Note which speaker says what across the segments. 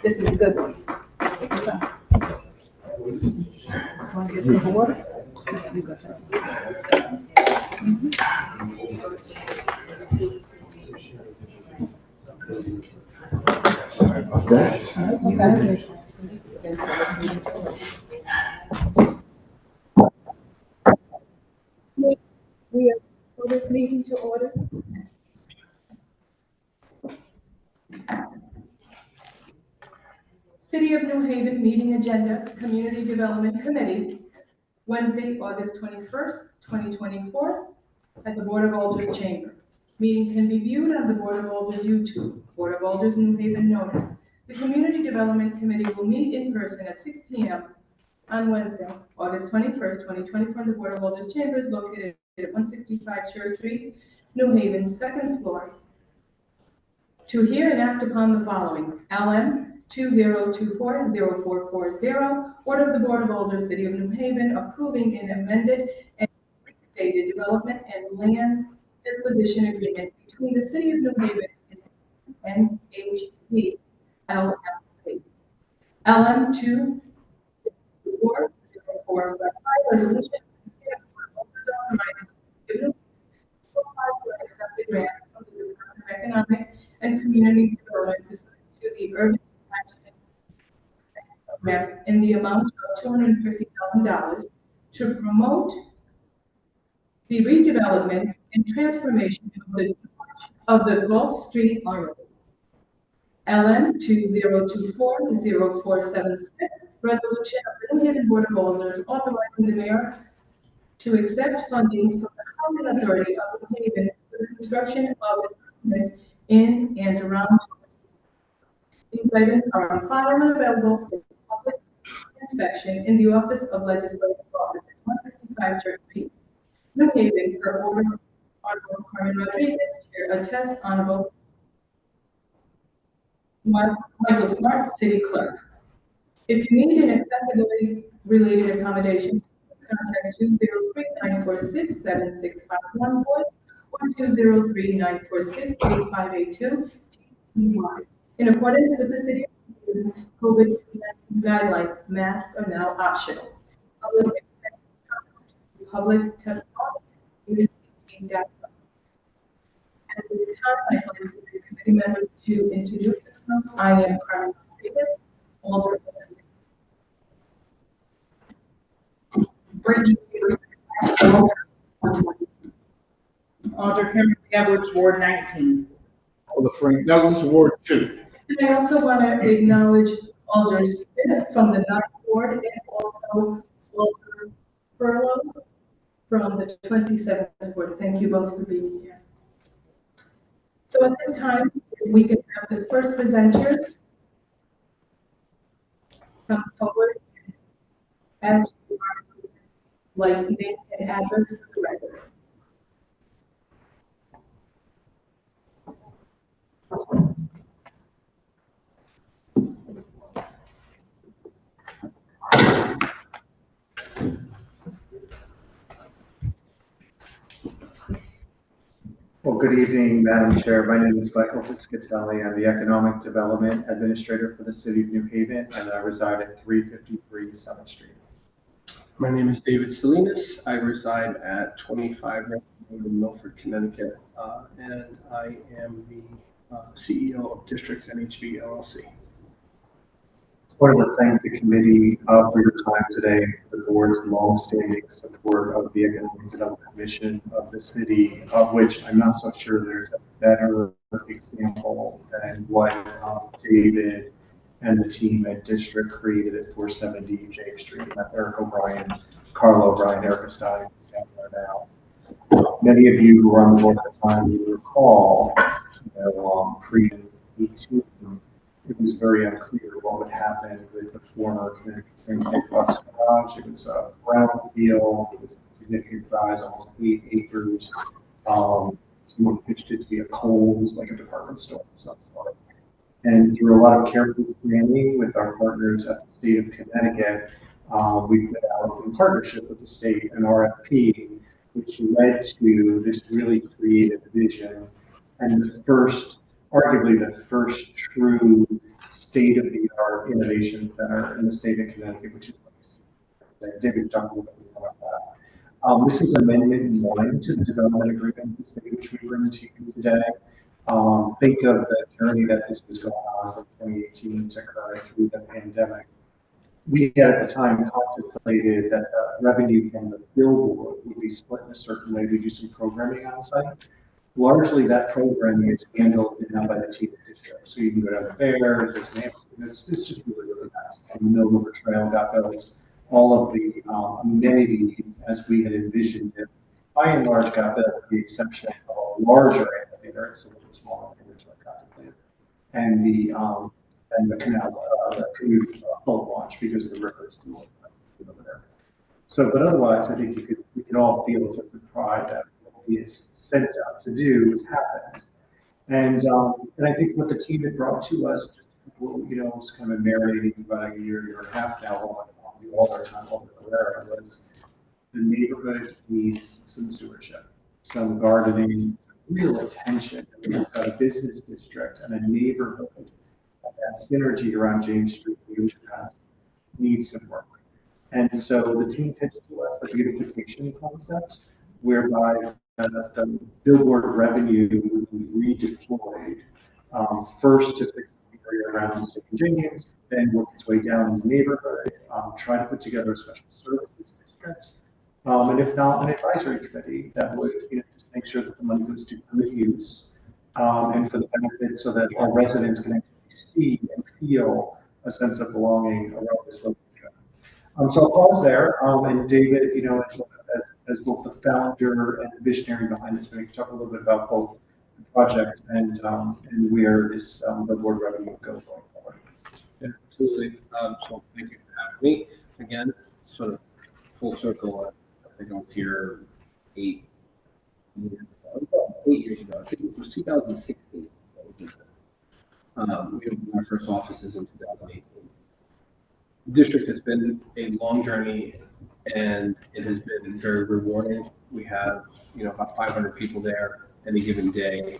Speaker 1: This is a good one. Want to get some water?
Speaker 2: Sorry about that.
Speaker 1: That's okay. We are for this meeting to order. City of New Haven meeting agenda, Community Development Committee, Wednesday, August 21st, 2024, at the Board of Alders Chamber. Meeting can be viewed on the Board of Alders YouTube, Board of Alders New Haven notice. The Community Development Committee will meet in person at 6 p.m. on Wednesday, August 21st, 2024, in the Board of Alders Chamber located at 165 Shore Street, New Haven, second floor, to hear and act upon the following: LM 2024-0440, order of the Board of Alders, City of New Haven, approving an amended and restated development and land disposition agreement between the City of New Haven and NHP LLC. LM 2404, resolution accepted grant from the Department of Economic and Community Development pursuant to the Urban Action Program in the amount of $250,000 to promote the redevelopment and transformation of the Gulf Street Armory. LM 2024-0476, resolution of the New Haven Board of Alders authorizing the mayor to accept funding from the Housing Authority of New Haven for the construction of improvements in and around. These items are on file and available for public inspection in the Office of Legislative Office at 165 Church Street, New Haven, per order of Honorable Carmen Rodriguez, Chair, attests Honorable Michael Smart, City Clerk. If you need an accessibility related accommodation, contact 203-946-7651 or 203-946-8582 in accordance with the city COVID-19 guidelines. Masks are now optional. Public testimony. At this time, I invite the committee members to introduce themselves. I am Carmen Rodriguez, Alder.
Speaker 3: Alder Cameron Edwards, Ward 19.
Speaker 2: Alder Frank Douglas, Ward 2.
Speaker 1: And I also want to acknowledge Alder Smith from the 9th Ward and also Alder Furlow from the 27th Ward. Thank you both for being here. So at this time, if we can have the first presenters come forward as you are, like name and address for the record.
Speaker 4: Well, good evening, Madam Chair. My name is Michael Piscatelli. I'm the Economic Development Administrator for the City of New Haven, and I reside at 353 7th Street.
Speaker 5: My name is David Salinas. I reside at 25 Road in Milford, Connecticut, and I am the CEO of District NHV LLC.
Speaker 4: I wanted to thank the committee for your time today, the board's long-standing support of the Economic Development Mission of the city, of which I'm not so sure there's a better example than what David and the team at District created at 470 James Street. That's Eric O'Brien, Carl O'Brien, Erica Stein, who's down there now. Many of you who were on the board at the time, you recall, pre-18, it was very unclear what would happen with the former Connecticut Bus Garage. It was a brownfield, it was a significant size, almost 8 acres. Someone pitched it to be a Kohl's, like a department store of some sort. And through a lot of careful planning with our partners at the state of Connecticut, we put out in partnership with the state an RFP, which led to this really creative vision and the first arguably the first true state-of-the-art innovation center in the state of Connecticut, which is David talked a little bit more about that. This is Amendment 1 to the development agreement which we bring to you today. Think of the journey that this was going on from 2018 to current through the pandemic. We had at the time contemplated that the revenue from the billboard would be split in a certain way. We do some programming on site. Largely, that programming is handled now by the team at district. So you can go down the fairs, there's an it's just really, really nice. And the Mill River Trail got built. All of the amenities as we had envisioned it, by and large, got built with the exception of a larger amphitheater. It's a little bit smaller than originally contemplated. And the canal, the canoe boat launch because of the rivers over there. So, but otherwise, I think we can all feel a sense of pride that what we is set out to do has happened. And I think what the team had brought to us, was kind of marinating for about a year and a half now on the Alder time, Alder Herrera, was the neighborhood needs some stewardship, some gardening, real attention. We've got a business district and a neighborhood. That synergy around James Street needs some work. And so the team pitched to us a beautification concept whereby the billboard revenue would be redeployed first to fix the area around St. James, then work its way down in the neighborhood, try to put together a special services district, and if not, an advisory committee that would just make sure that the money goes to good use and for the benefit so that our residents can actually see and feel a sense of belonging around this location. So I'll pause there. And David, as both the founder and the visionary behind this, maybe talk a little bit about both the project and where this billboard revenue goes going forward.
Speaker 5: Yeah, absolutely. So thank you for having me again. Sort of full circle. I think I was here 8 years ago. 8 years ago. I think it was 2016. We opened our first offices in 2018. The district has been a long journey, and it has been very rewarding. We have, about 500 people there any given day,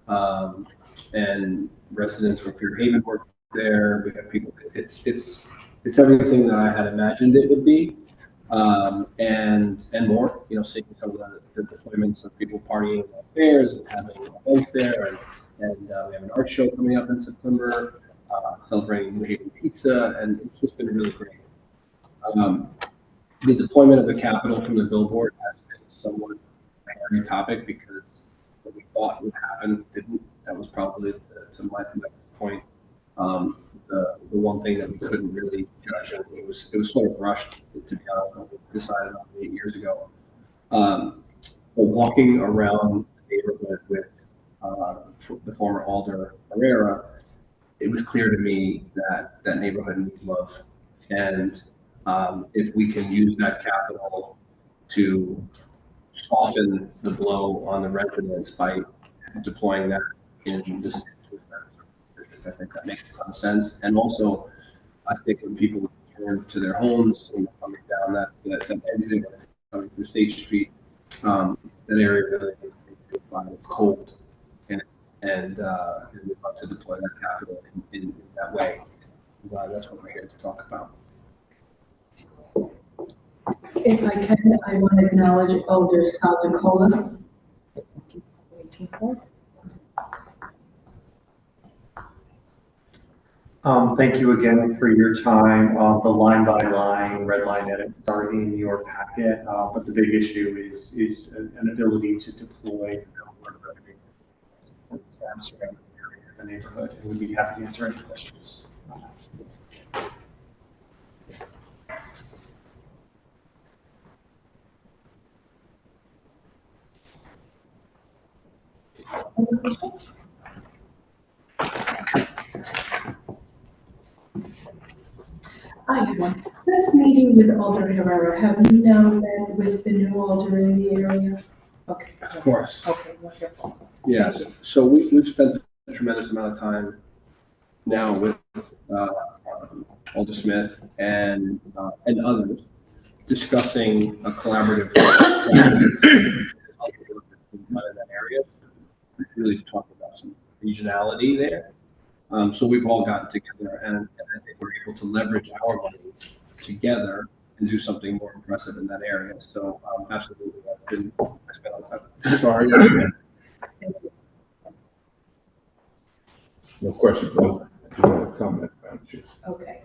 Speaker 5: and residents from Fairhaven work there. We have people. It's everything that I had imagined it would be, and more. Seeing some of the deployments of people partying at fairs and having events there, and we have an art show coming up in September, celebrating New Haven pizza, and it's just been really great. The deployment of the capital from the billboard has been somewhat a hairy topic because what we thought would happen didn't. That was probably, to my point, the one thing that we couldn't really judge, and it was sort of rushed, to be honest. We decided on 8 years ago. But walking around the neighborhood with the former Alder Herrera, it was clear to me that that neighborhood needs love. And if we can use that capital to soften the blow on the residents by deploying that in this district, I think that makes a ton of sense. And also, I think when people return to their homes and coming down that exit, coming through State Street, that area really needs to find it's cold. And we want to deploy that capital in that way. That's what we're here to talk about.
Speaker 1: If I can, I want to acknowledge Elder Sal DeCola.
Speaker 4: Thank you again for your time. The line by line, red line edits are in your packet, but the big issue is an ability to deploy the neighborhood, and we'd be happy to answer any questions.
Speaker 1: I have one. Since meeting with Alder Herrera, have you now met with the new alder in the area? Okay.
Speaker 5: Of course.
Speaker 1: Okay, wonderful.
Speaker 5: Yes. So we've spent a tremendous amount of time now with Alder Smith and others discussing a collaborative in that area. Really talking about some regionality there. So we've all gotten together, and I think we're able to leverage our money together and do something more impressive in that area. So absolutely, I spent a lot of time.
Speaker 2: Sorry. No question, no. You want to comment, Madam Chair?
Speaker 1: Okay.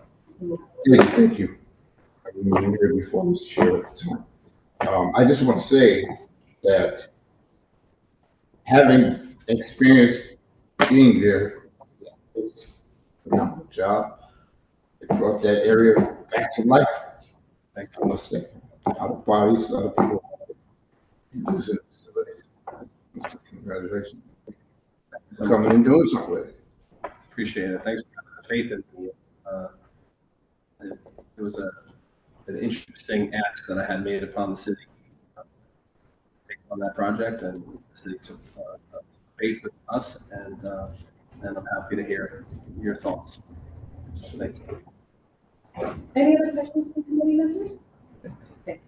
Speaker 2: Thank you. I've been here before, Mr. Chair. I just want to say that having experience being there, it's a phenomenal job. It brought that area back to life. I must say, out of bodies, a lot of people using the facilities. So congratulations for coming and doing something with it.
Speaker 5: Appreciate it. Thanks for having the faith in me. It was an interesting ask that I had made upon the city on that project, and the city took faith with us, and I'm happy to hear your thoughts. So thank you.
Speaker 1: Any other questions from committee members? Thank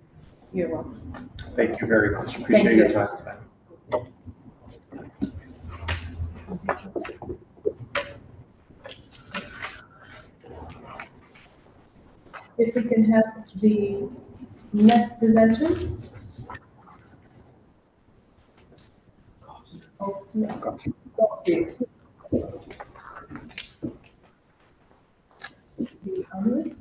Speaker 1: you. You're welcome.
Speaker 4: Thank you very much. Appreciate your time today.
Speaker 1: If we can have the next presenters. Oh, no. The Armory.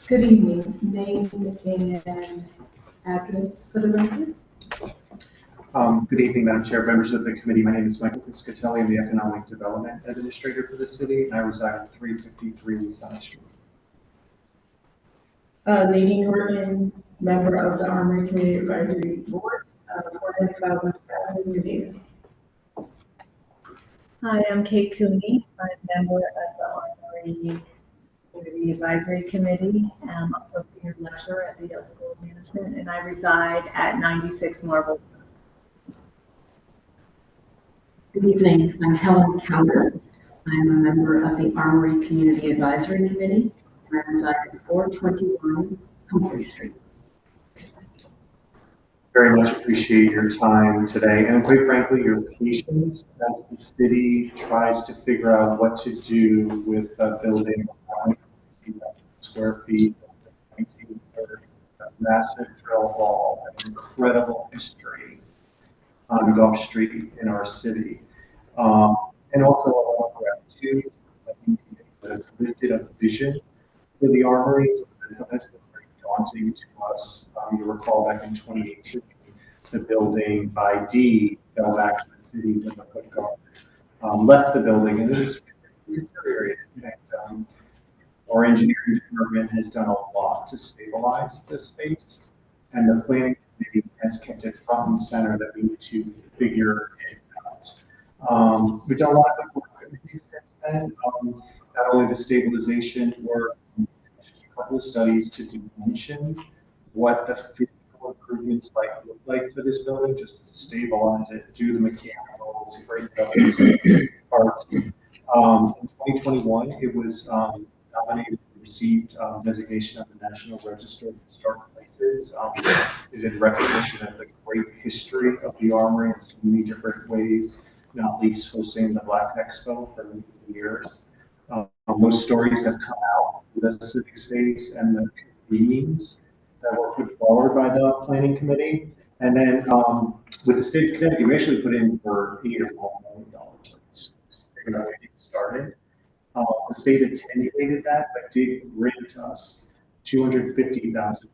Speaker 1: Good evening. Name and address for the residents.
Speaker 4: Good evening, Madam Chair, members of the committee. My name is Michael Piscatelli. I'm the Economic Development Administrator for the city, and I reside at 353 South Street.
Speaker 6: Nadine Norton, member of the Armory Community Advisory Board, 495 West Avenue, New Haven.
Speaker 7: Hi, I'm Kate Cooney. I'm a member of the Armory Community Advisory Committee, and I'm also a senior lecturer at the Yale School of Management, and I reside at 96 Marble.
Speaker 8: Good evening, I'm Helen Counter. I'm a member of the Armory Community Advisory Committee. I reside at 421 Humphrey Street.
Speaker 4: Very much appreciate your time today, and quite frankly, your patience as the city tries to figure out what to do with a building of 90 square feet, 1930, a massive drill hall, an incredible history on Gulf Street in our city. And also a lot of gratitude that has lifted a vision for the Armory. It's sometimes been very daunting to us. You'll recall back in 2018, the building by D fell back to the city when the Hood Guard left the building, and it was deteriorated. And, our engineering department has done a lot to stabilize the space, and the planning committee has kept it front and center that we need to figure it out. We've done a lot of work since then. Not only the stabilization work, a couple of studies to dimension what the physical improvements look like for this building, just to stabilize it, do the mechanicals, break up those parts. In 2021, it was nominated and received designation of the National Register of Historic Places. Is in recognition of the great history of the Armory in so many different ways, not least hosting the Black Expo for many years. Those stories have come out with the civic space and the convenings that were put forward by the planning committee. And then with the state of Connecticut, we actually put in for $8 or $12 million to get started. The state attenuated that, but did grant us $250,000 to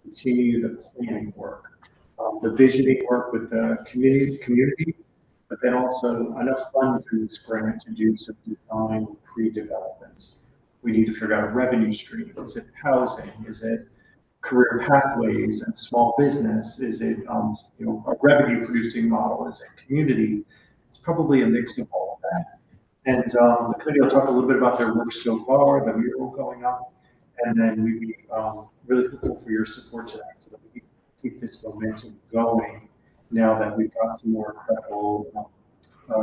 Speaker 4: continue the planning work, the visioning work with the community, but then also enough funds in this grant to do some design pre-development. We need to figure out a revenue stream. Is it housing? Is it career pathways and small business? Is it a revenue producing model? Is it community? It's probably a mix of all of that. And the committee will talk a little bit about their work so far, the mural going up, And then we'd be really grateful for your support to that, so that we can keep this momentum going now that we've got some more credible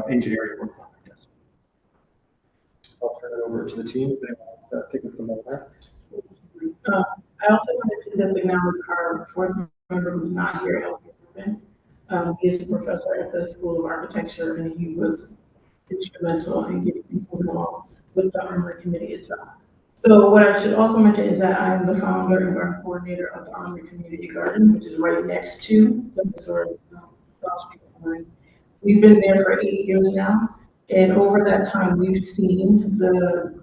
Speaker 4: engineering work behind us. I'll turn it over to the team. They want to pick up from there.
Speaker 6: I also wanted to just acknowledge our fourth member who's not here, Elton Rubin. He is a professor at the School of Architecture, and he was instrumental in getting things moving along with the Armory Committee itself. So what I should also mention is that I am the founder and garden coordinator of the Armory Community Garden, which is right next to the historic Broad Street Armory. We've been there for 8 years now, and over that time, we've seen the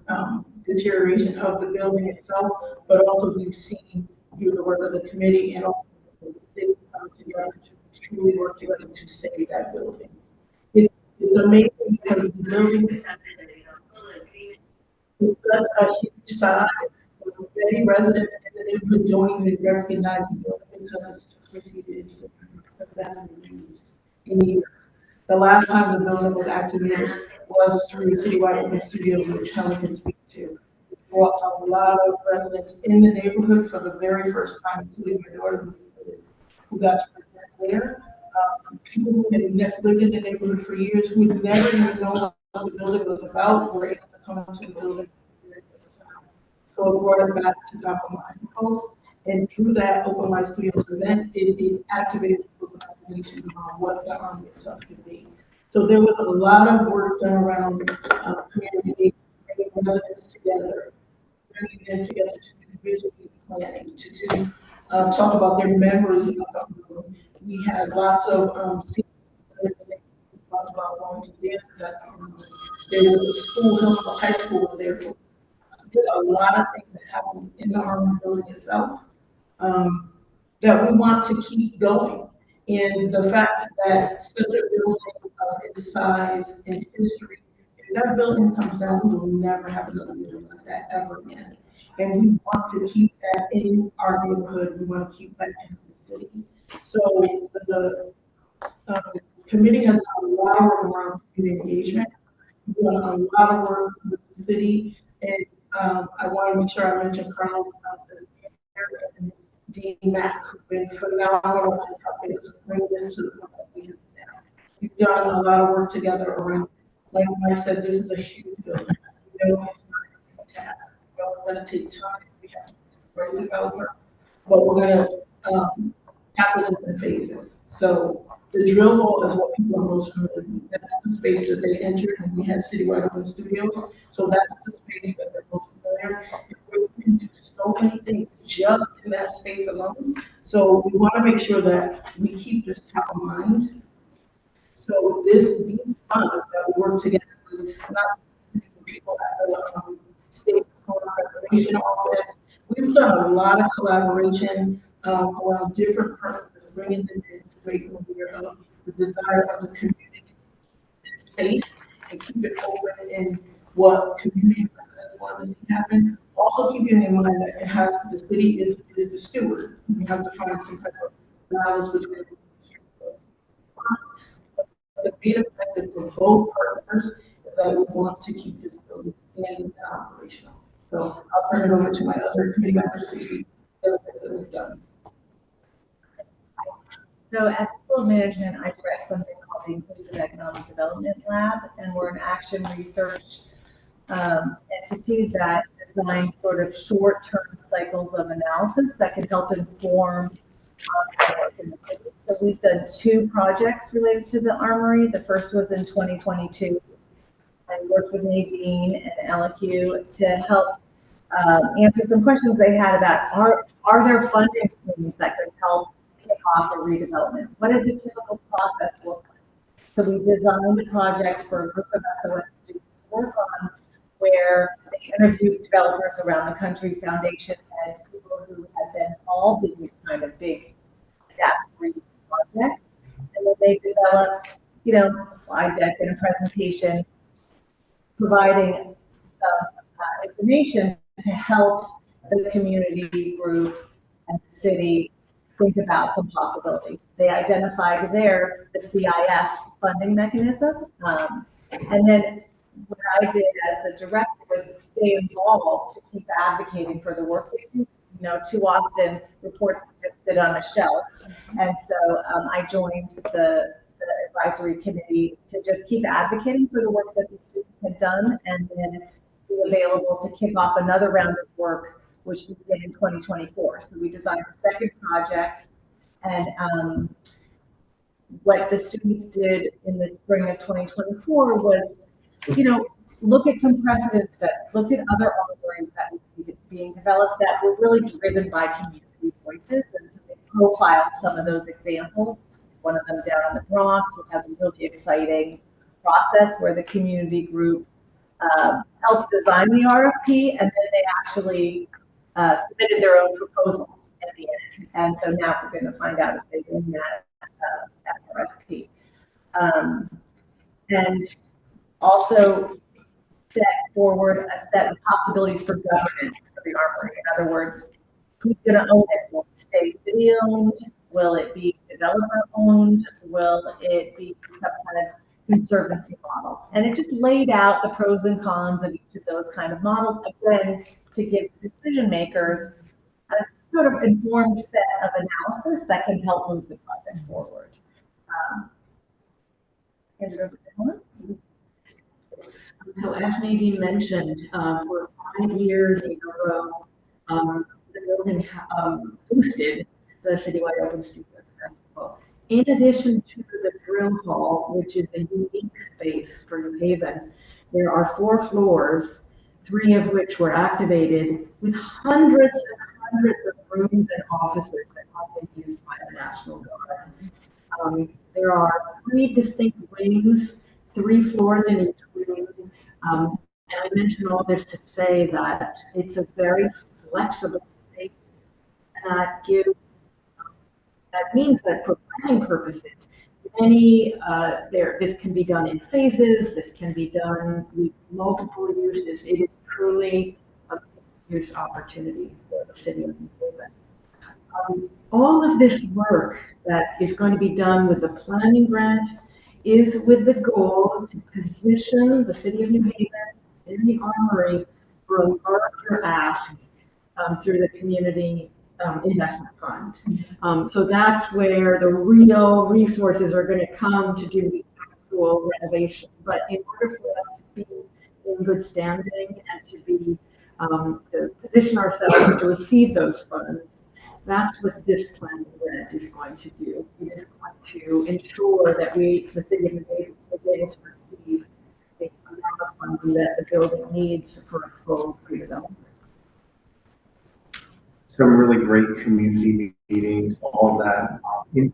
Speaker 6: deterioration of the building itself, but also we've seen through the work of the committee and also the city come together to truly work together to save that building. It's amazing because the building is such a huge size. Many residents in the neighborhood don't even recognize the building because it's just received because it hasn't been used in years. The last time the building was activated was through Citywide Open Studios, which Helen can speak to. It brought a lot of residents in the neighborhood for the very first time, including my daughter who got to present there. People who had lived in the neighborhood for years who had never even known what the building was about were able to come to the building. So it brought it back to top of mind folks. And through that Open Light Studios event, it activated people's imagination about what the Armory itself could be. So there was a lot of work done around community, bringing residents together, bringing them together to do visual planning, to do talk about their memories of the Armory. We had lots of talked about going to dances at the Armory. There was a school, Hillsborough High School was there for. There's a lot of things that happened in the Armory building itself that we want to keep going. And the fact that such a building of its size and history, if that building comes down, we will never have another building like that ever again. And we want to keep that in our neighborhood. We want to keep that in the city. So the committee has done a lot of work around community engagement. We've done a lot of work with the city, and I want to make sure I mention Carlos and Dean Mack, who've been phenomenal in helping us bring this to the point that we have now. We've done a lot of work together around, like Mike said, this is a huge building. We know it's not an easy task. We know it's going to take time. We have to be a great developer, but we're going to tackle this in phases. So the drill hall is what people are most familiar with. That's the space that they entered when we had Citywide Open Studios. So that's the space that they're most familiar. We can do so many things just in that space alone. So we want to make sure that we keep this top of mind. So these funds that we work together with, not people at the state preservation office. We've done a lot of collaboration around different purposes, bringing them in to make them aware of the desire of the community in space and keep it open in what community want to see happen. Also keeping in mind that it has the city is the steward. We have to find some type of balance between the main objective for both partners is that we want to keep this building standing and operational. So I'll turn it over to my other committee members to speak. That we've done.
Speaker 7: So at the School of Management, I direct something called the Inclusive Economic Development Lab, and we're an action research entity that designs sort of short-term cycles of analysis that can help inform our work in the city. So we've done 2 projects related to the Armory. The first was in 2022. I worked with Nadine and LQ to help answer some questions they had about are there funding streams that could help kick off a redevelopment? What does a typical process look like? So we designed a project for a group of SOS students to work on, where they interviewed developers around the country, foundation heads, people who had been involved in these kind of big adaptive projects, and then they developed, a slide deck and a presentation providing some information to help the community group and the city think about some possibilities. They identified there the CIF funding mechanism, and then what I did as the director was stay involved to keep advocating for the work they do. You know, too often reports just sit on a shelf. And so I joined the advisory committee to just keep advocating for the work that the students had done, and then be available to kick off another round of work, which we did in 2024. So we designed a second project, and what the students did in the spring of 2024 was, you know, look at some precedent studies, looked at other offerings that were being developed that were really driven by community voices, and so they profiled some of those examples. One of them down in the Bronx, which has a really exciting process where the community group helped design the RFP, and then they actually submitted their own proposal at the end. And so now we're going to find out if they win that RFP. And also set forward a set of possibilities for governance for the armory. In other words, who's going to own it? Will it stay city-owned? Will it be developer-owned? Will it be some kind of conservancy model? And it just laid out the pros and cons of each of those kind of models, again, to give decision makers a sort of informed set of analysis that can help move the project forward. Hand it over to Helen.
Speaker 8: So as Nadine mentioned, for 5 years in a row, the building hosted the Citywide Open Studios Festival. In addition to the drill hall, which is a unique space for New Haven, there are 4 floors, 3 of which were activated with hundreds and hundreds of rooms and offices that have been used by the National Guard. There are 3 distinct wings, 3 floors in each wing. And I mention all this to say that it's a very flexible space that means that for planning purposes, this can be done in phases, this can be done with multiple uses. It is truly a use opportunity for the city of New Haven. All of this work that is going to be done with the planning grant is with the goal to position the city of New Haven in the armory for a larger ask through the community investment fund. So that's where the real resources are going to come to do the actual renovation. But in order for us to be in good standing and to be to position ourselves to receive those funds, that's what this planning grant is going to do. It is going to ensure that the city of New Haven, is able to receive the amount of funding that the building needs for a full redevelopment.
Speaker 4: Some really great community meetings, all of that in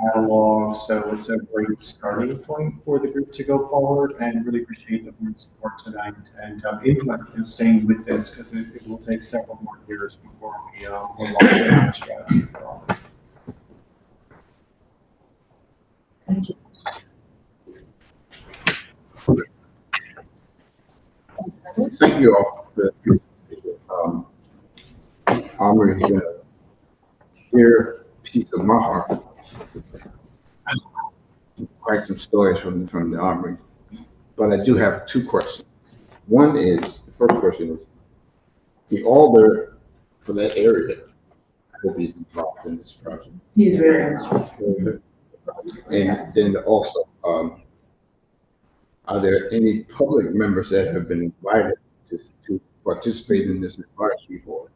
Speaker 4: catalog. So it's a great starting point for the group to go forward, and really appreciate the board's support tonight and input and staying with this, because it will take several more years before we lock in on a strategy for all.
Speaker 7: Thank you.
Speaker 2: Thank you all for the Armory is a dear piece of my heart. Quite some stories from the Armory, but I do have 2 questions. One is, the first question is, the alder for that area, I hope he's involved in this project.
Speaker 6: He's very involved.
Speaker 2: And then also, are there any public members that have been invited to participate in this advisory board?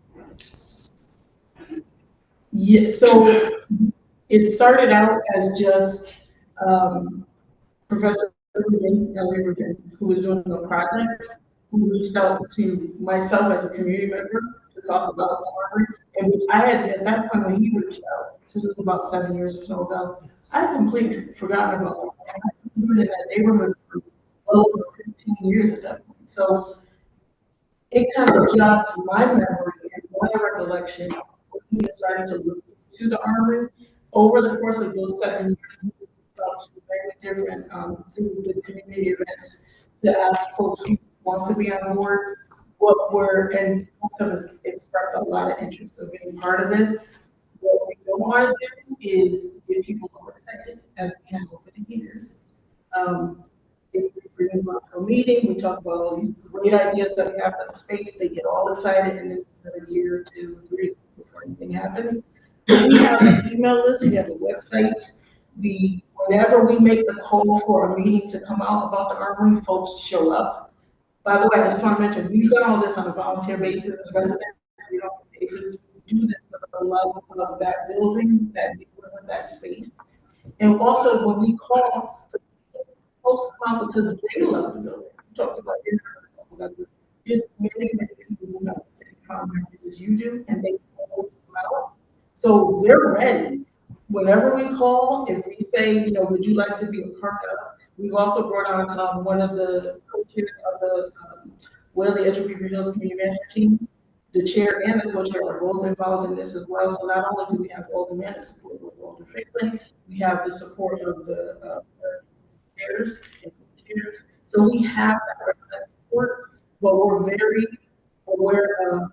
Speaker 6: Yeah, so it started out as just Professor Ellie Rubin, who was doing the project, who reached out to myself as a community member to talk about the armory. And which I had, at that point when he reached out, this was about 7 years or so ago, I had completely forgotten about it. And I've been in that neighborhood for well over 15 years at that point. So it kind of jogged my memory and my recollection when he had started to look into the armory. Over the course of those 7 years, he talked to very different through the community events to ask folks who want to be on board what were, and most of us expressed a lot of interest of being part of this. What we don't want to do is get people overexcited, as we have over the years. They bring them up to a meeting, we talk about all these great ideas that we have for the space, they get all excited, and then it's another year, 2, 3, before anything happens. But we have an email list, we have a website, whenever we make the call for a meeting to come out about the armory, folks show up. By the way, I just want to mention, we've done all this on a volunteer basis as residents. We don't pay for this. We do this for the love of that building, that neighborhood, that space. And also, when we call, folks come out because they love the building. We talked about it. There's many, many people who have the same comment as you do, and they always come out. So they're ready. Whenever we call, if we say, would you like to be a part of, we've also brought on one of the co-chairs of the the Edgewood Beaver Hills Community Management Team. The chair and the co-chair are both involved in this as well. So not only do we have all the management support with Walter Franklin, we have the support of the chairs and co-chairs. So we have that support, but we're very aware of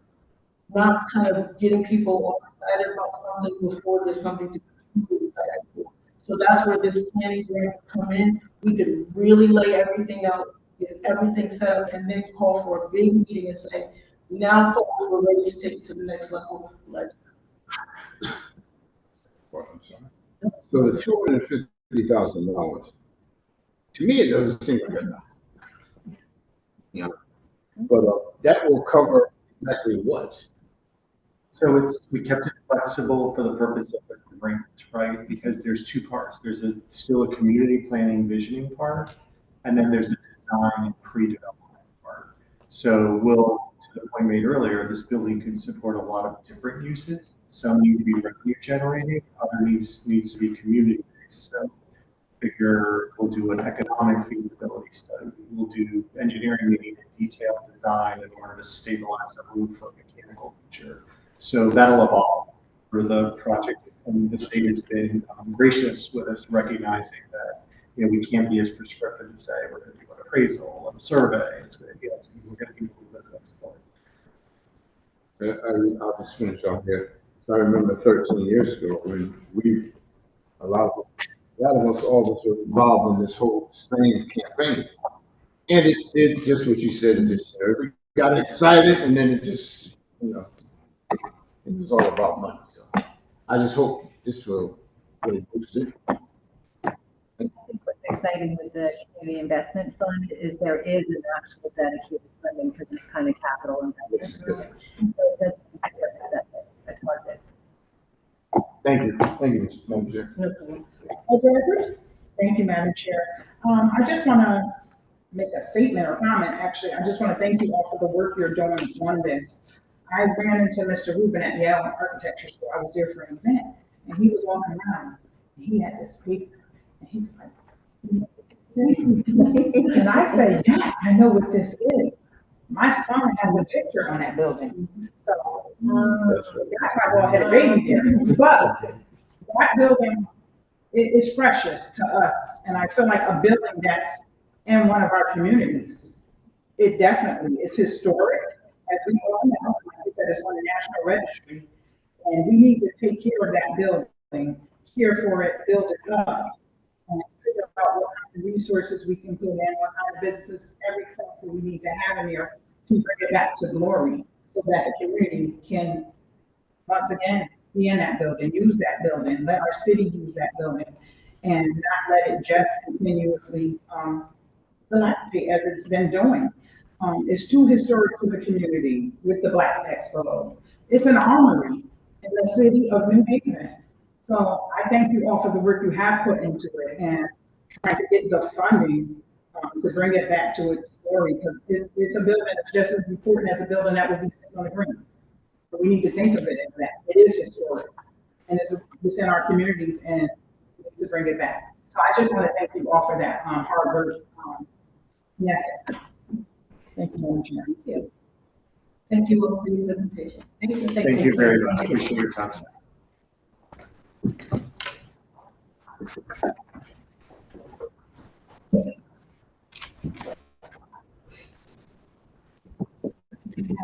Speaker 6: not kind of getting people all excited about something before there's something to be excited for. So that's where this planning grant come in. We could really lay everything out, get everything set up, and then call for a big meeting and say, now folks, we're ready to take it to the next level. Let's.
Speaker 2: So the $250,000, to me, it doesn't seem like enough. But that will cover exactly what?
Speaker 4: So we kept it flexible for the purpose of the grant, right? Because there's two parts. There's still a community planning visioning part, and then there's a design and pre-development part. So to the point made earlier, this building can support a lot of different uses. Some need to be revenue generating, other needs to be community based. So we'll do an economic feasibility study. We'll do engineering, we need a detailed design in order to stabilize a roof or mechanical feature. So that'll evolve for the project, and the state has been gracious with us, recognizing that we can't be as prescriptive and say we're going to do an appraisal, a survey. We're going to be a little bit flexible.
Speaker 2: I'll just finish off here. I remember 13 years ago when a lot of us all were involved in this whole same campaign, and it did just what you said. It just we got excited, and then it just it was all about money. So I just hope this will really boost it.
Speaker 7: I think what's exciting with the community investment fund is there is an actual dedicated funding for this kind of capital investment projects. So it doesn't that's part of it.
Speaker 2: Thank you, Madam Chair.
Speaker 3: No problem. Directors? Thank you, Madam Chair. I just want to make a statement or comment, actually. I just want to thank you all for the work you're doing on this. I ran into Mr. Rubin at Yale Architecture School. I was there for an event, and he was walking around, and he had this paper, and he was like, and I said, yes, I know what this is. My son has a picture on that building. So that's not going to have a baby there. But that building is precious to us. And I feel like a building that's in one of our communities. It definitely is historic, as we all know. Like I said, it's on the National Registry. And we need to take care of that building, care for it, build it up, and figure out what kind of resources we can put in, what kind of businesses, every factor we need to have in there to bring it back to glory, so that the community can, once again, be in that building, use that building, let our city use that building, and not let it just continuously dilapidate as it's been doing. It's too historic to the community with the Black Expo. It's an armory in the city of New Haven. So I thank you all for the work you have put into it and trying to get the funding to bring it back to its glory, because it's a building that's just as important as a building that will be sitting on the green. But we need to think of it as that. It is historic, and it's within our communities, and we need to bring it back. So I just want to thank you all for that hard work. Yes. Thank you, Madam Chair.
Speaker 1: Thank you. Thank you all for your presentation.
Speaker 4: Thank you very much. Appreciate your time.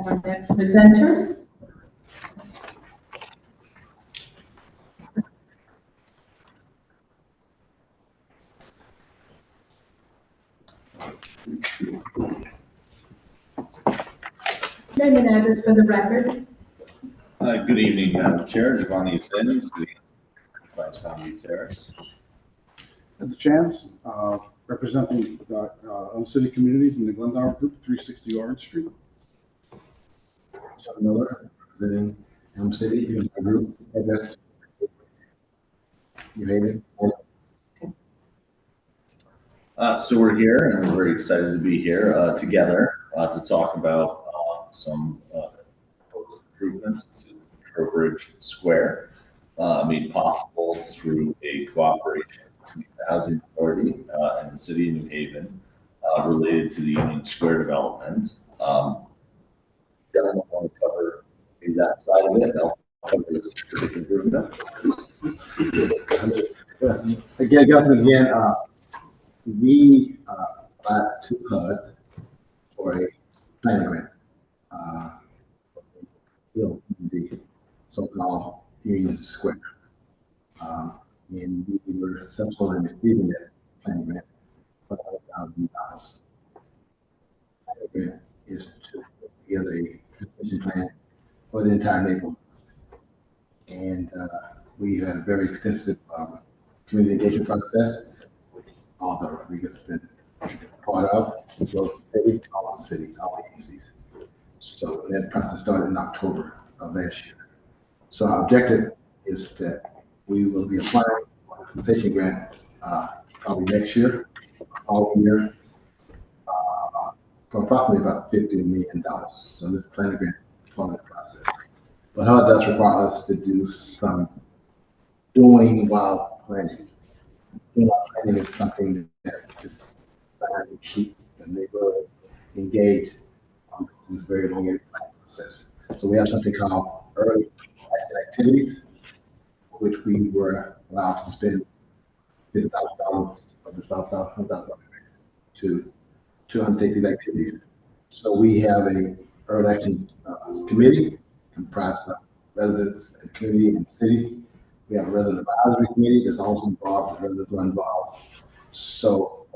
Speaker 1: Our next presenters. Name and address for the record.
Speaker 9: Good evening, Madam Chair, Giovanni Ascendis, the 5 Soundview Terrace.
Speaker 10: At the chance, representing the Elm City communities in the Glendower Group, 360 Orange Street.
Speaker 2: Chuck Miller, representing Elm City Group, address. You name it.
Speaker 9: So we're here and we're very excited to be here together to talk about some improvements to Trowbridge Square made possible through a cooperation between the Housing Authority and the City of New Haven related to the Union Square development. Gentlemen want to cover that side of it, and I'll cover the specific improvement.
Speaker 2: Again, we applied to HUD for a planning grant. The so-called Union Square. And we were successful in receiving that planning grant for $100,000. Planning grant is to put together a transmission plan for the entire neighborhood. And we had a very extensive community engagement process, which all the Rodriguez have been part of, as well as the city, all of the city, all the agencies. So that process started in October of last year. So our objective is that we will be applying for a compensation grant probably next year, all year, for approximately about $50 million. So this planning grant is part of the process. But how it does require us to do some doing while planning. Doing while planning is something that is trying to keep the neighborhood engaged on this very long planning process. So we have something called early action activities, which we were allowed to spend $50,000 of the $5,000 to undertake these activities. So we have a early action committee comprised of residents and community and city. We have a resident advisory committee that's also involved, the residents are involved. So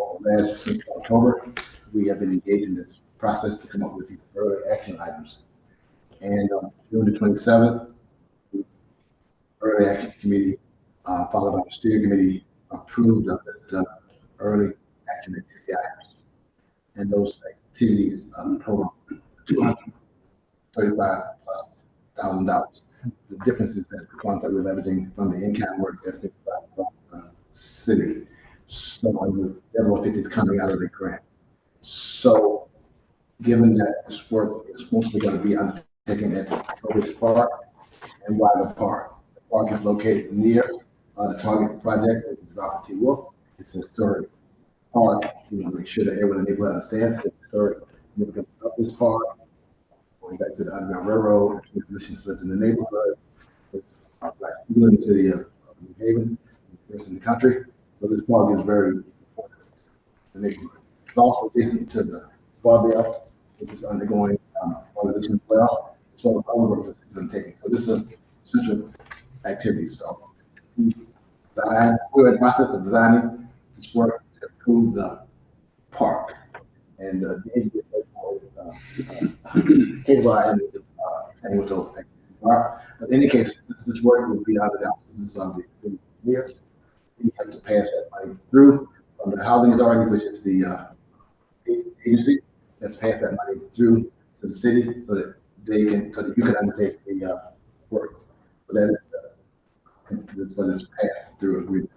Speaker 2: since October, we have been engaged in this process to come up with these early action items. And June the 27th, the early action committee, followed by the steering committee, approved of this early action activity items. And those activities total $235,000+. The difference is that the funds that we're leveraging from the in-kind work that's been provided from the city. So the other 50 is coming out of the grant. So given that this work is mostly going to be undertaken at Trowbridge Park and Weiler Park. The park is located near the target project, which is Robert T. Wolf. It's a historic park. You want to make sure that everyone in the neighborhood understands the historic significance of this park. Going back to the Underground Railroad, musicians lived in the neighborhood. It's black people in the city of New Haven, first in the country. So this park is very important to the neighborhood. It's also adjacent to the Barbell, which is undergoing renovation as well, as well as other work that's undertaken. So this is a central activity. So we're in the process of designing this work to improve the park. And but in any case, this work will be $100. This is on the year. We have to pass that money through from the housing authority, which is the agency. We have to pass that money through to the city so that so that you can undertake the work. So that is what is passed through agreement.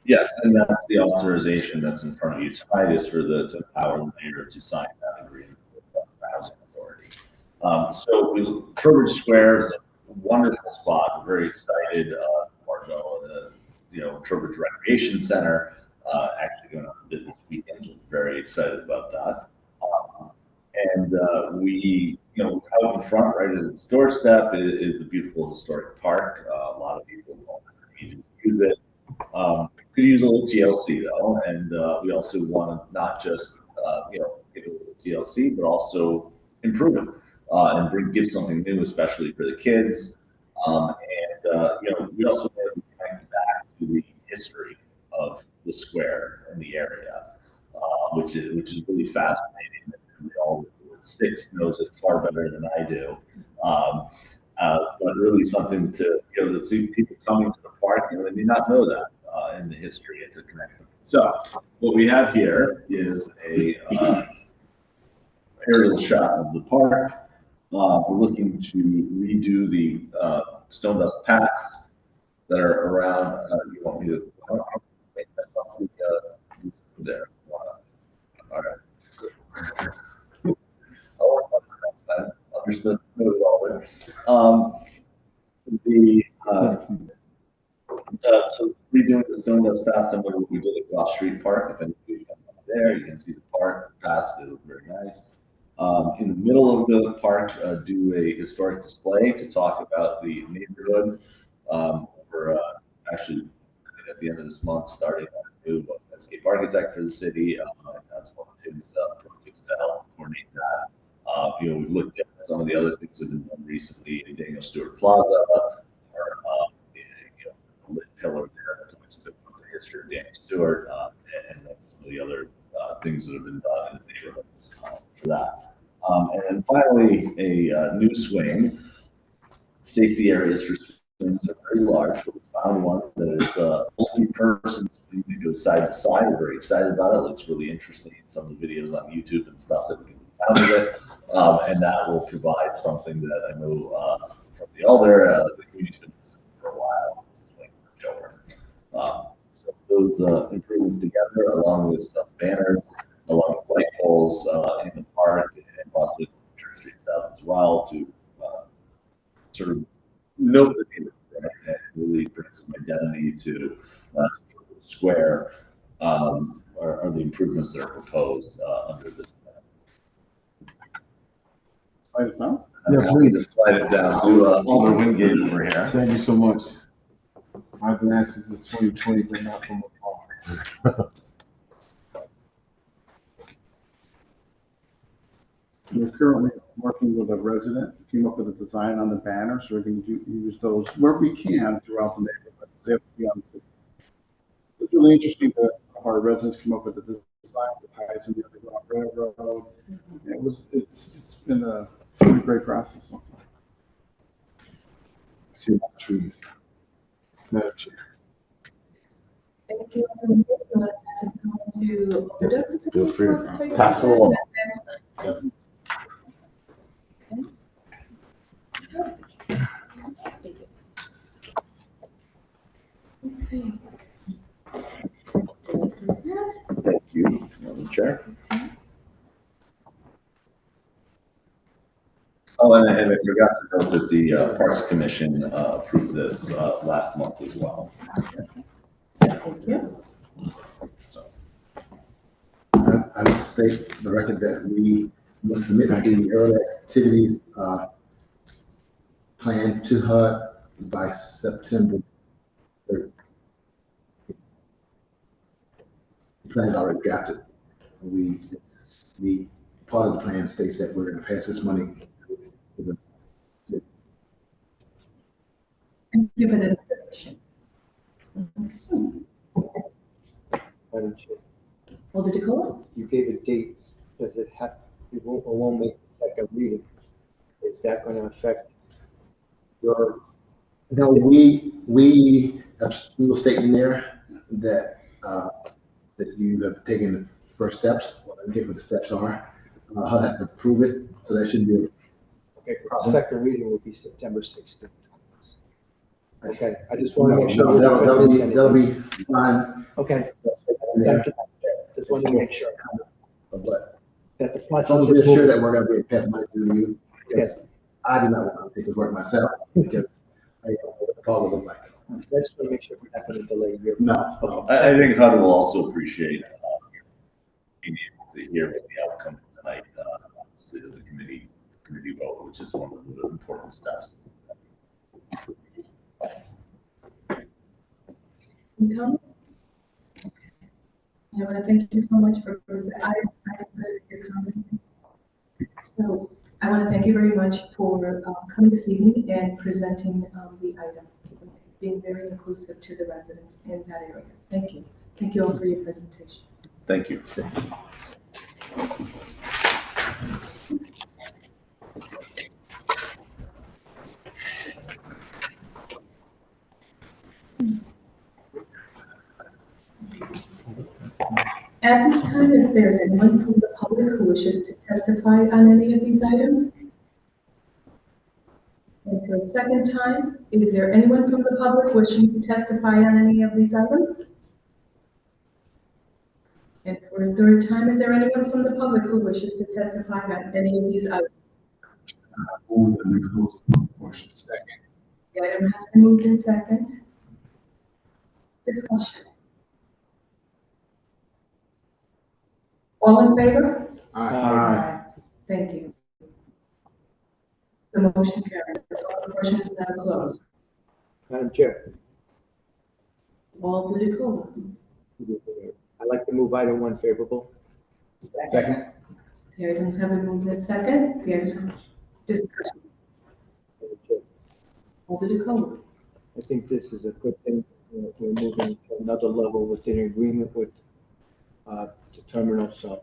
Speaker 9: Yes, and that's the authorization that's in front of you tonight is for to empower the mayor to sign that agreement with the housing authority. Trowbridge Square is a wonderful spot. We're very excited. Margot, Trowbridge Recreation Center, actually going on this weekend. We're very excited about that. We, out in front, right at its doorstep, is a beautiful historic park. A lot of people don't need to use it. Could use a little TLC though, and we also want to not just give it a little TLC, but also improve it and give something new, especially for the kids. We also want to connect back to the history of the square and the area, which is really fascinating. And we all look forward sixth knows it far better than I do. But really something to, to see people coming to the park, they may not know that in the history and to connect them. So what we have here is a aerial shot of the park. We're looking to redo the stone dust paths that are around. You want me to make that something there? All right. Oh, understood. Move it all there. So redoing the stone dust path similar to what we did at Cross Street Park. If anybody's there, you can see the park paths. They look very nice. In the middle of the park, do a historic display to talk about the neighborhood. We're actually at the end of this month starting a new landscape architect for the city. That's one of his projects to help coordinate that. We've looked at some of the other things that have been done recently in Daniel Stewart Plaza, or a lit pillar there that talks about the history of Daniel Stewart, and then some of the other things that have been done in the neighborhoods for that. And then finally, a new swing. Safety areas for swings are very large, but we found one that is multi-person swing that goes side to side. We're very excited about it. It looks really interesting in some of the videos on YouTube and stuff that we found of it. And that will provide something that I know from the elder, the community's been using for a while, like for children. So those improvements together, along with some banners, along with light poles in the park, and possibly Church Street South as well, to sort of note the neighborhood and really bring some identity to the square, are the improvements that are proposed under this plan.
Speaker 10: Slide it down.
Speaker 9: Yeah, we need to slide it down to Alder Wingate over here.
Speaker 11: Thank you so much. My glasses are 2020, but not from afar.
Speaker 10: We're currently working with a resident, came up with a design on the banners. We're going to use those where we can throughout the neighborhood. They have to be on the city. It's really interesting that our residents come up with a design that ties in the Underground Railroad. It's been a really great process so far.
Speaker 11: See my trees. Madam Chair.
Speaker 1: Thank you. To
Speaker 2: Feel free to
Speaker 9: pass it along. Thank you, Madam Chair. Oh, and I forgot to note that the Parks Commission approved this last month as well.
Speaker 1: Thank you.
Speaker 9: So,
Speaker 12: I would state the record that we must submit the early activities plan to HUD by September 3rd. The plan is already drafted. The part of the plan states that we're going to pass this money to the city.
Speaker 1: Thank you for the information.
Speaker 13: Madam Chair,
Speaker 1: Alder DeCola?
Speaker 13: you gave a date. Does it have, it won't make the second reading? Is that going to affect your?
Speaker 12: No, we will state in there that that you have taken the first steps. Well, let me get what the steps are. HUD has to approve it, so that shouldn't be
Speaker 13: Okay, the second reading will be September 16th. Okay, I just want to make sure.
Speaker 12: No, that'll be fine.
Speaker 13: Okay.
Speaker 12: Yeah.
Speaker 13: Just want to make sure
Speaker 12: But
Speaker 13: that the
Speaker 12: so
Speaker 13: process
Speaker 12: we're
Speaker 13: is
Speaker 12: sure
Speaker 13: moving.
Speaker 12: that we're going to be passing money to you. Because I do not want to take this work myself because I don't know what the call will look like.
Speaker 13: I just want to make sure we're not going to delay your.
Speaker 12: No.
Speaker 9: I think HUD will also appreciate being able to hear what the outcome of tonight, obviously, as the committee vote, which is one of the important steps.
Speaker 1: Any comments? Okay. I want to thank you so much for, I heard your comment. So I want to thank you very much for coming this evening and presenting the item, being very inclusive to the residents in that area. Thank you. Thank you all for your presentation.
Speaker 9: Thank you.
Speaker 1: At this time, if there's anyone from the public who wishes to testify on any of these items, and for a second time, is there anyone from the public wishing to testify on any of these items? And for a third time, is there anyone from the public who wishes to testify on any of these items?
Speaker 11: Move that we close the portion.
Speaker 2: Second.
Speaker 1: The item has been moved in second. Discussion. All in favor?
Speaker 10: Aye.
Speaker 1: Thank you. The motion carries. The portion is now closed.
Speaker 13: Madam Chair,
Speaker 1: All the decor.
Speaker 13: I'd like to move item one favorable.
Speaker 2: Second.
Speaker 1: The items have been moved in second. The item, discussion.
Speaker 13: Madam Chair,
Speaker 1: All the decor.
Speaker 13: I think this is a good thing. We're moving to another level within agreement with the terminal, so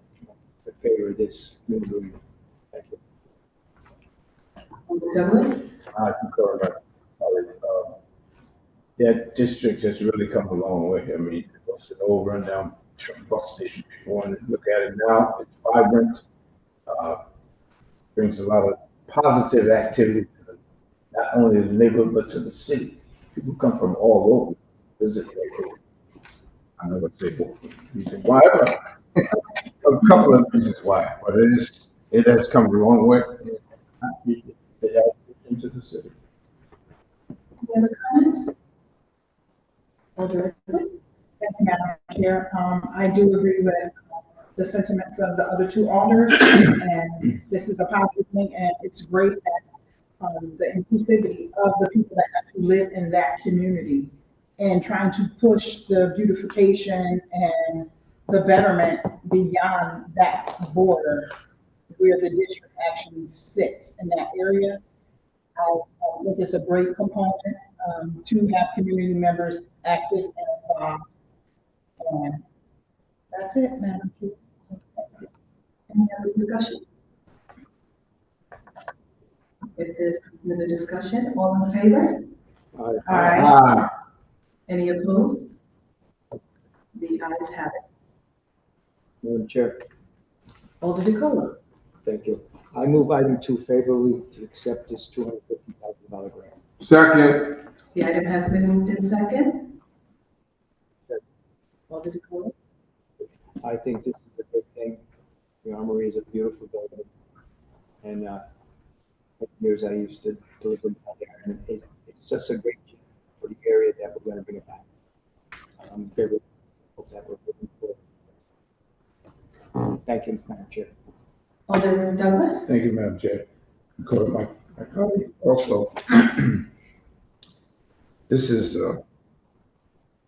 Speaker 13: I favor this new agreement. Thank you.
Speaker 1: Alder Douglas.
Speaker 2: I concur with my colleague. That district has really come a long way. I mean, it was an old rundown bus station before, and look at it now, it's vibrant. Brings a lot of positive activity to not only the neighborhood, but to the city. People come from all over, visit. I'm not gonna say what reason why, but a couple of reasons why, but it has come a long way. It adds into the city.
Speaker 1: Any other comments? Alder Douglas.
Speaker 3: Thank you, Madam Chair. I do agree with the sentiments of the other two alders, and this is a positive thing, and it's great that the inclusivity of the people that actually live in that community and trying to push the beautification and the betterment beyond that border where the district actually sits in that area. I think it's a great component to have community members active and involved. And that's it, Madam Chair.
Speaker 1: Any other discussion? If there's further discussion, all in favor?
Speaker 3: Aye.
Speaker 1: Any opposed? The ayes have it.
Speaker 13: Madam Chair,
Speaker 1: Alder DeColo.
Speaker 13: thank you. I move item two favorably to accept this $250,000 grant.
Speaker 11: Second.
Speaker 1: The item has been moved in second. Alder DeColo.
Speaker 13: I think this is a good thing. The Armory is a beautiful building. And for years I used to live in there, and it's just a great gem for the area that we're going to bring it back. I'm very hopeful that we're looking for. Thank you, Madam Chair.
Speaker 1: Alder Douglas.
Speaker 2: Thank you, Madam Chair. Concur with my colleague. Also, this is a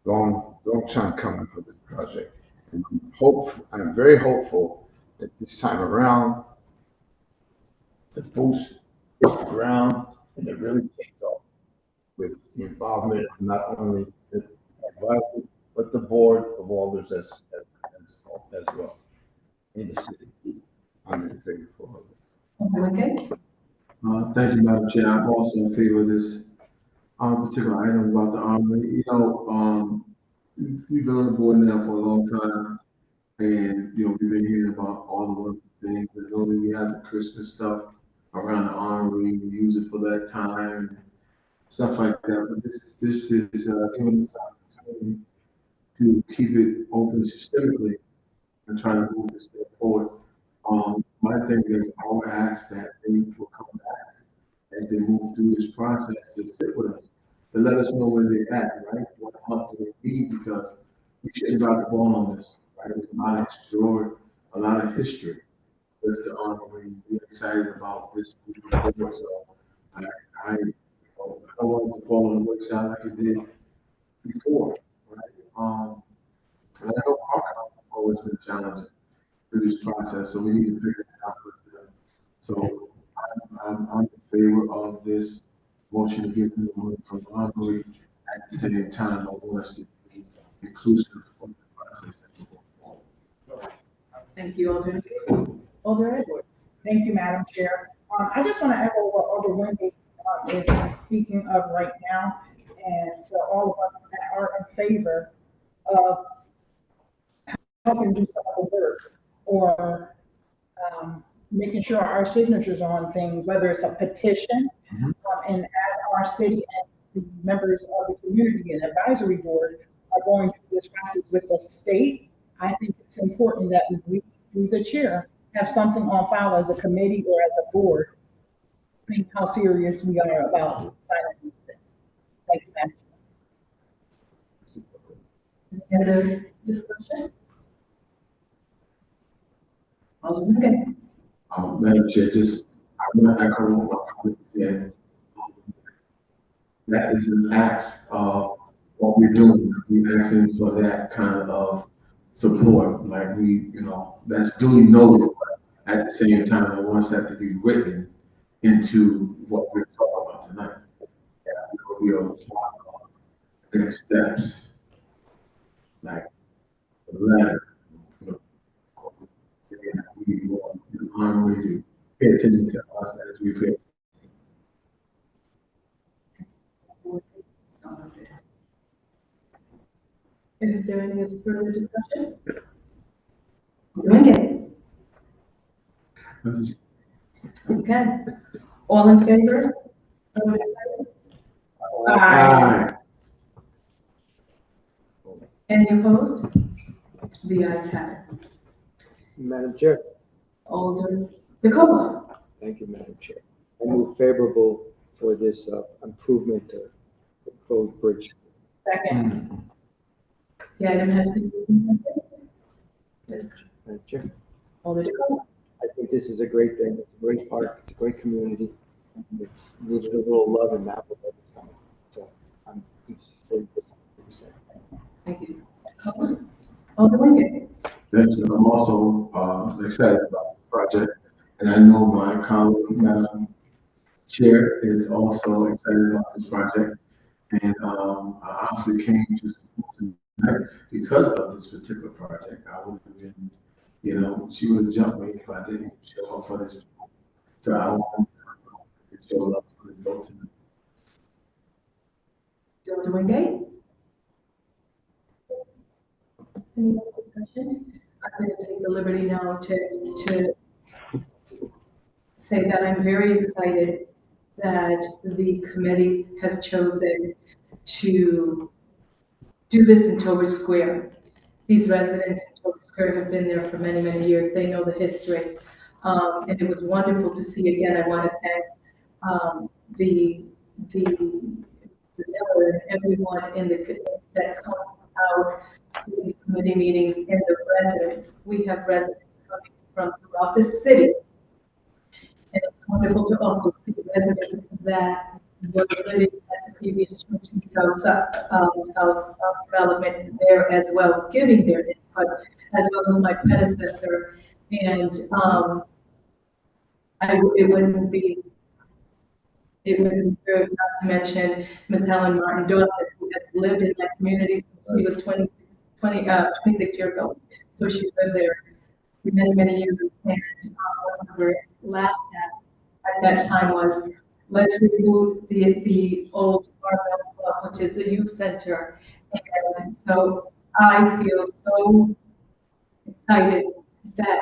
Speaker 2: long time coming for this project. And I'm very hopeful that this time around, the boots hit the ground and it really takes off with the involvement of not only the advisor, but the board of alders as well in the city. I'm in favor for it.
Speaker 1: Alder McKay.
Speaker 11: Thank you, Madam Chair. I'm also in favor of this particular item about the armory. You know, we've been on the board now for a long time, and you know, we've been hearing about all the wonderful things. And only we have the Christmas stuff around the armory. We use it for that time, and stuff like that. But this is giving us an opportunity to keep it open systemically and try to move this thing forward. My thing is, I would ask that they will come back as they move through this process to sit with us, to let us know where they're at, right? What help do they need? Because we shouldn't drop the ball on this, right? There's a lot of history, a lot of history. There's the armory. We're excited about this moving forward. So I don't want it to fall on the wayside like it did before, right? And I know our company has always been challenging through this process, so we need to figure it out with them. So I'm in favor of this motion to give them the money from the library. At the same time, I want us to be inclusive of the process that we're going forward.
Speaker 1: Thank you, Alder. Alder Edwards.
Speaker 3: Thank you, Madam Chair. I just want to echo what Alder Wendy is speaking of right now, and for all of us that are in favor of helping do some of the work, or making sure our signatures are on things, whether it's a petition. And as our city and the members of the community and advisory board are going through this process with the state, I think it's important that we, through the chair, have something on file as a committee or as a board, think how serious we are about signing this. Thank you, Madam Chair.
Speaker 1: Any other discussion? Alderman Gay.
Speaker 11: Madam Chair, just, I want to echo what my colleague said. That is an act of what we're doing. We're asking for that kind of support, like we, that's duly noted, but at the same time, I want that to be written into what we're talking about tonight. Yeah, we are next steps, like the letter, we want to pay attention to us as we pay.
Speaker 1: Is there any further discussion? Alderman Gay. Okay. All in favor?
Speaker 3: Aye.
Speaker 1: Any opposed? The ayes have it.
Speaker 13: Madam Chair.
Speaker 1: Alderman Bacola.
Speaker 13: Thank you, Madam Chair. I move favorable for this improvement to the Cove Bridge.
Speaker 3: Second.
Speaker 1: The item has been moved and seconded. Yes,
Speaker 13: Madam Chair.
Speaker 1: Alderman Bacola.
Speaker 13: I think this is a great thing. It's a great park. It's a great community. It's needed a little love and apple at the summer. So I'm supporting this 100%.
Speaker 1: Thank you. Alderman Gay.
Speaker 11: Thank you. I'm also excited about the project, and I know my colleague, Madam Chair, is also excited about this project. And I honestly came to support tonight because of this particular project. I would have been, she would have jumped me if I didn't show up for this. So I want to show up for this vote tonight.
Speaker 1: Alderman Gay. Any other discussion? I'm going to take the liberty now to say that I'm very excited that the committee has chosen to do this in Tober Square. These residents in Tober Square have been there for many, many years. They know the history. And it was wonderful to see again. I want to thank the miller and everyone in that come out to these committee meetings and the residents. We have residents coming from throughout the city. And it's wonderful to also see residents that were living at the previous South development there as well, giving their input, as well as my predecessor. And it wouldn't be fair not to mention Ms. Helen Martin Dawson, who had lived in that community since she was 26 years old. So she lived there for many, many years. And one of her last at that time was, let's remove the old Barbell Club, which is a youth center. And so I feel so excited that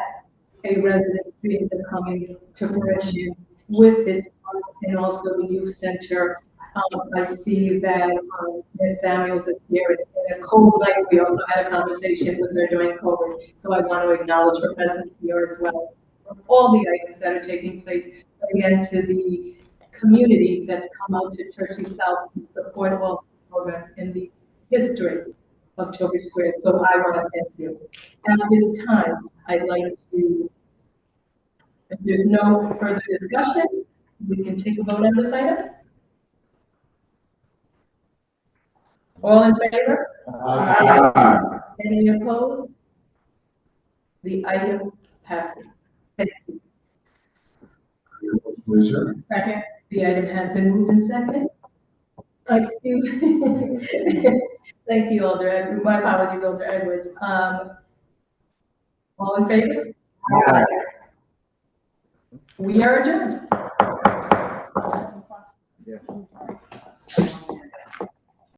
Speaker 1: a resident's dreams are coming to fruition with this park and also the youth center. I see that Ms. Samuels is here in a cold night. We also had a conversation with her during COVID, so I want to acknowledge her presence here as well. All the items that are taking place, but again, to the community that's come out to Churchy South and support all the program and the history of Toby Square. So I want to thank you. At this time, I'd like to, if there's no further discussion, we can take a vote on this item. All in favor?
Speaker 11: Aye.
Speaker 1: Any opposed? The item passes. Thank you.
Speaker 3: Second.
Speaker 1: The item has been moved and seconded. Excuse me. Thank you, Alder. My apologies, Alder Edwards. All in favor? Aye. We are adjourned.